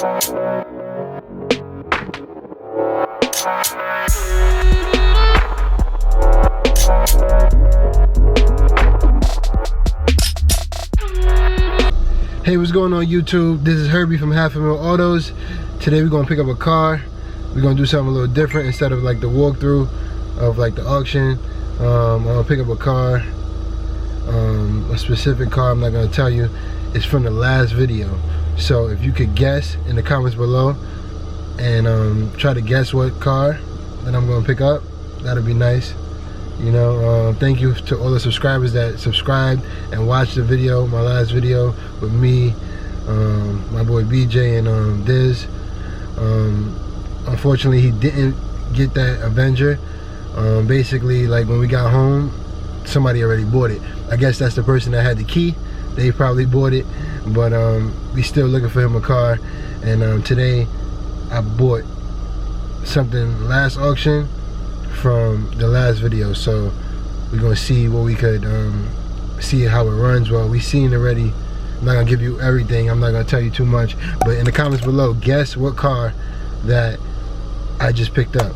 Hey, what's going on YouTube? This is Herbie from halfamillautos. Today we're gonna pick up a car. We're gonna do something a little different. Instead of like the walkthrough of like the auction, I'm gonna pick up a car, a specific car. I'm not gonna tell you. It's from the last video. So if you could guess in the comments below and try to guess what car that I'm gonna pick up, that'd be nice. You know, thank you to all the subscribers that subscribed and watched the video, my last video with me, my boy BJ and Diz. Unfortunately, he didn't get that Avenger. Basically, like when we got home, somebody already bought it. I guess that's the person that had the key. They probably bought it, but we still looking for him a car. And today, I bought something last auction from the last video, so we're gonna see what we could see how it runs. Well, we seen already. I'm not gonna give you everything, I'm not gonna tell you too much, but in the comments below, guess what car that I just picked up.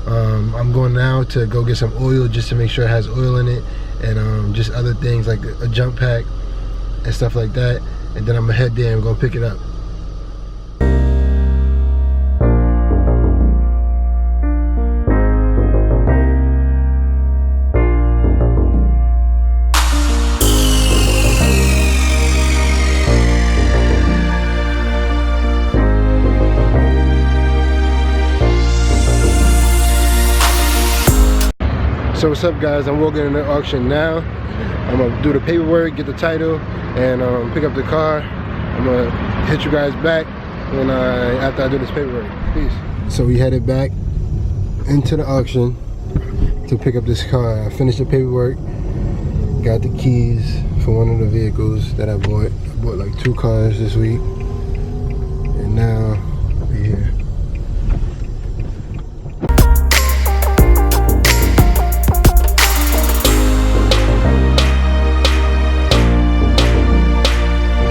I'm going now to go get some oil just to make sure it has oil in it, and just other things like a jump pack and stuff like that, and then I'm gonna head there and go pick it up. So what's up guys, I'm walking in the auction now. I'm gonna do the paperwork, get the title, and pick up the car. I'm gonna hit you guys back when after I do this paperwork. Peace. So we headed back into the auction to pick up this car. I finished the paperwork, got the keys for one of the vehicles that I bought. I bought like 2 cars this week, and now we're here.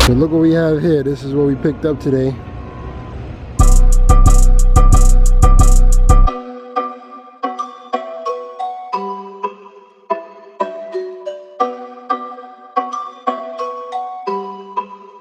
So look what we have here. This is what we picked up today.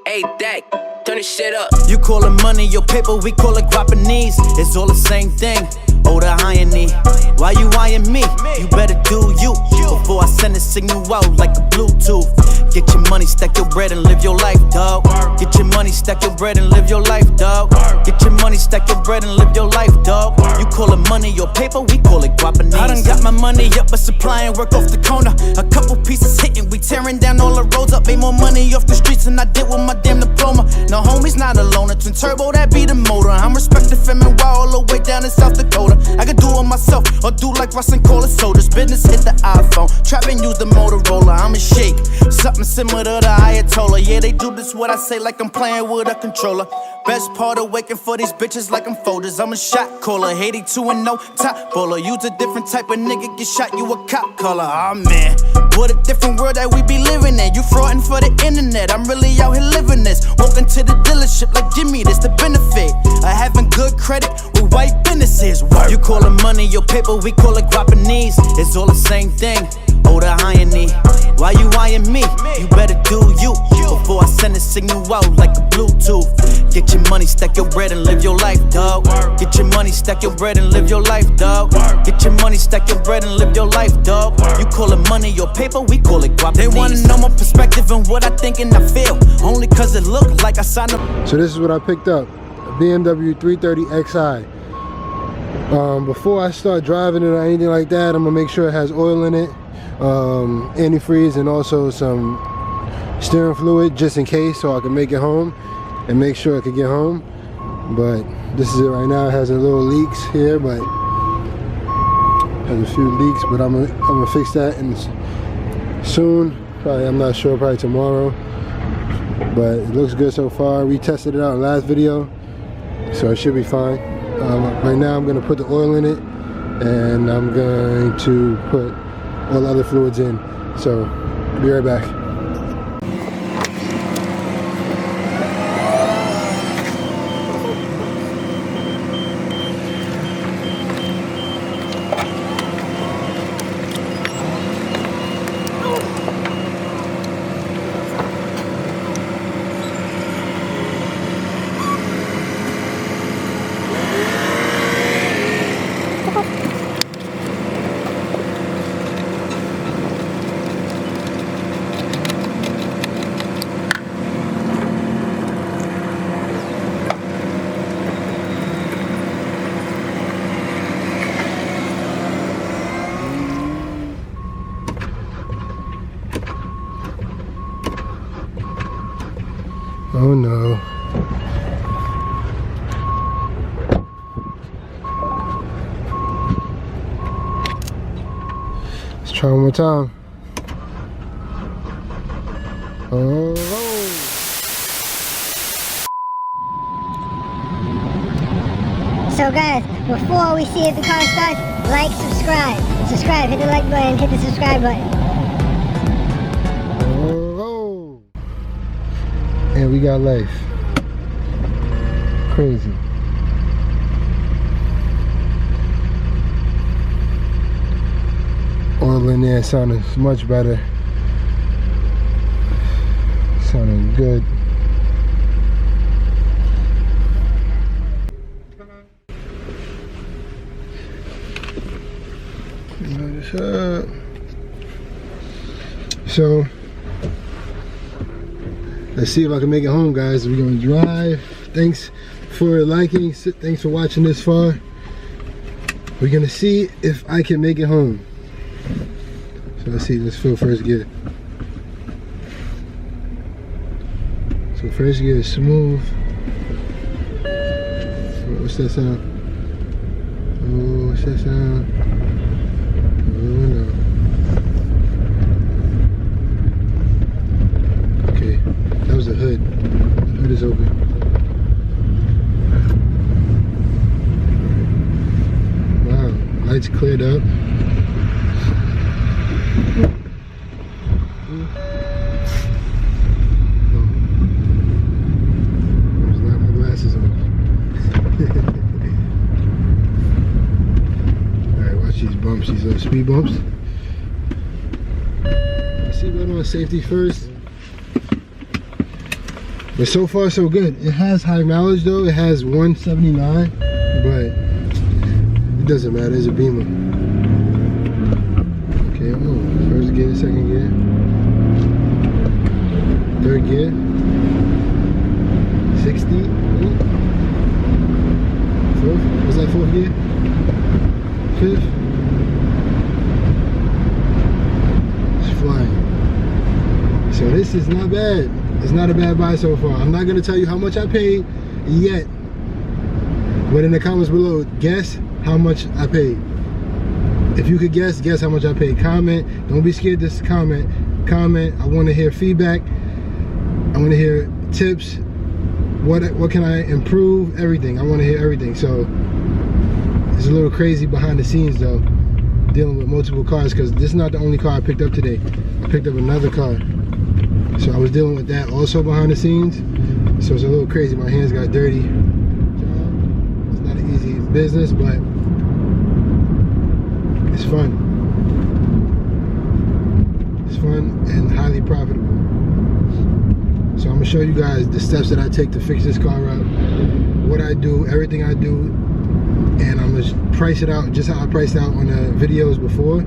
Hey, Dak, turn this shit up. You call it money, your paper, we call it Guapanese. It's all the same thing. Oh, the irony. Why you eyeing me? You better do you before I send a signal out like a Bluetooth. Get your money, stack your bread, and live your life, dog. Get your money, stack your bread, and live your life, dog. Get your money, stack your bread, and live your life, dog. You call it money, your paper, we call it Guapanese. I done got my money up, but supplying work off the corner. A couple pieces hitting, we tearing down all the roads up. Made more money off the streets than I did with my damn diploma. No, homie's not alone, a twin turbo, that be the motor. I'm respected from and all the way down in South Dakota. I could do it myself, or do like Russ and call it soldiers. Business hit the iPhone, trap and use the Motorola. I'm a shake, something similar to the Ayatollah. Yeah, they do this what I say like I'm playing with a controller. Best part of waking for these bitches like I'm folders. I'm a shot caller, 82 and no top bowler. Use a different type of nigga, get shot, you a cop caller. Aw man, what a different world that we be living in. You frauding for the internet, I'm really out here living this. Walking to the dealership like give me this the benefit of having good credit with white businesses. You call it money, your paper, we call it Guapanese. It's all the same thing. Oh, the irony. Why you eyeing me? You better do you before I send a signal out like a Bluetooth. Get your money, stack your bread, and live your life, dog. Get your money, stack your bread, and live your life, dog. Get your money, stack your bread, and live your life, dog. You call it money, your paper, we call it Guapanese. They wanna know my perspective and what I think and I feel, only cause it look like I signed up. So this is what I picked up, a BMW 330 Xi. Before I start driving it or anything like that, I'm gonna make sure it has oil in it, antifreeze, and also some steering fluid just in case, so I can make it home and make sure I can get home. But this is it right now. It has a little leaks here, but has a few leaks, but I'm gonna fix that and soon. Probably, I'm not sure, probably tomorrow. But it looks good so far. We tested it out in the last video, so it should be fine. Right now I'm going to put the oil in it, and I'm going to put all the other fluids in. So, be right back. Oh no. Let's try one more time. Oh. So guys, before we see if the car starts, like, subscribe. Subscribe, hit the like button, hit the subscribe button. Oh. And we got life. Crazy. Oil in there sounding much better. Sounding good. So let's see if I can make it home, guys. We're gonna drive. Thanks for liking, thanks for watching this far. We're gonna see if I can make it home. So let's see, let's fill first gear. So first gear is smooth. What's that sound? Oh, what's that sound? Oh no. Okay, that was the hood. The hood is open. Wow, lights cleared up. These little speed bumps. Seatbelt on, safety first. But so far so good. It has high mileage though. It has 179, but it doesn't matter. It's a Beamer. Okay, first gear, second gear, third gear, 60. Fourth. Was that fourth gear? Fifth. Flying. So this is not bad. It's not a bad buy so far. I'm not gonna tell you how much I paid yet, but in the comments below, guess how much I paid. If you could guess how much I paid. Comment. Don't be scared to comment. I want to hear feedback. I want to hear tips. What can I improve? Everything. I want to hear everything. So it's a little crazy behind the scenes though, dealing with multiple cars, because this is not the only car I picked up today. I picked up another car, so I was dealing with that also behind the scenes. So it's a little crazy. My hands got dirty. It's not an easy business, but it's fun. It's fun and highly profitable. So I'm gonna show you guys the steps that I take to fix this car up, what I do, everything I do, and I'm gonna price it out just how I priced out on the videos before.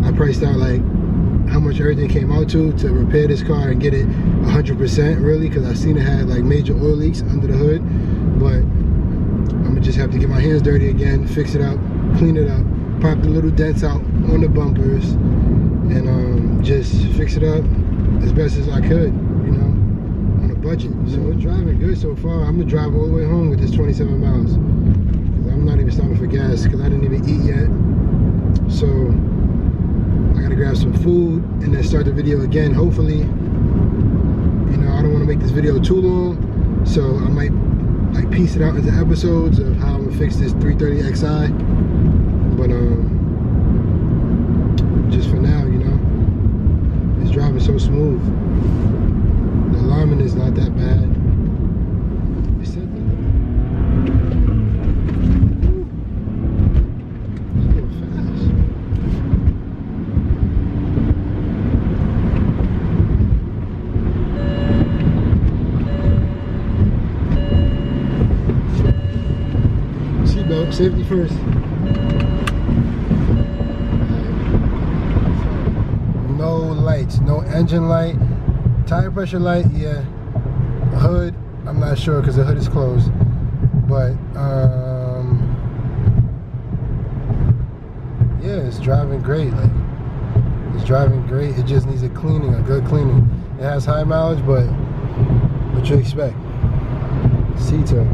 I priced out like how much everything came out to repair this car and get it 100% really, because I seen it had like major oil leaks under the hood. But I'm gonna just have to get my hands dirty again, fix it up, clean it up, pop the little dents out on the bumpers, and just fix it up as best as I could, you know, on a budget. So we're driving good so far. I'm gonna drive all the way home with this 27 miles. I'm not even stopping for gas because I didn't even eat yet. So I gotta grab some food and then start the video again. Hopefully, you know, I don't want to make this video too long, so I might like piece it out into episodes of how I'm gonna fix this 330xi. But just for now, you know, it's driving so smooth. The alignment is not that bad. Safety first. No lights, no engine light, tire pressure light, yeah. Hood, I'm not sure because the hood is closed. But yeah, it's driving great. Like, it's driving great. It just needs a cleaning, a good cleaning. It has high mileage, but what you expect. Seats are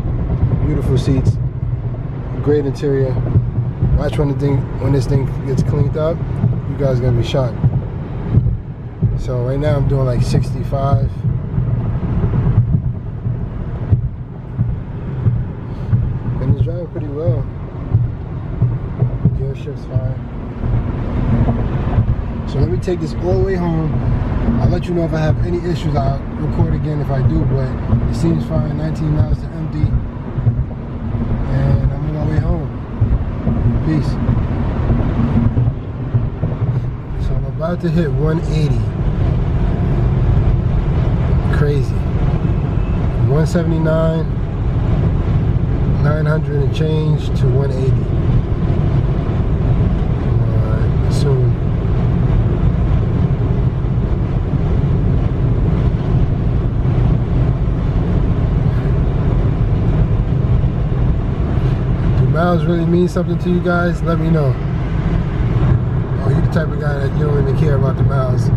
beautiful seats, great interior. Watch when this thing gets cleaned up, you guys are gonna be shocked. So right now I'm doing like 65. And it's driving pretty well. Gear shift's fine. So let me take this all the way home. I'll let you know if I have any issues. I'll record again if I do, but it seems fine. 19 miles to empty. And I'm on my way home. Peace. So I'm about to hit 180. Crazy. 179, 900 and change to 180. Soon. Miles really mean something to you guys? Let me know. Or you the type of guy that you don't even care about the miles.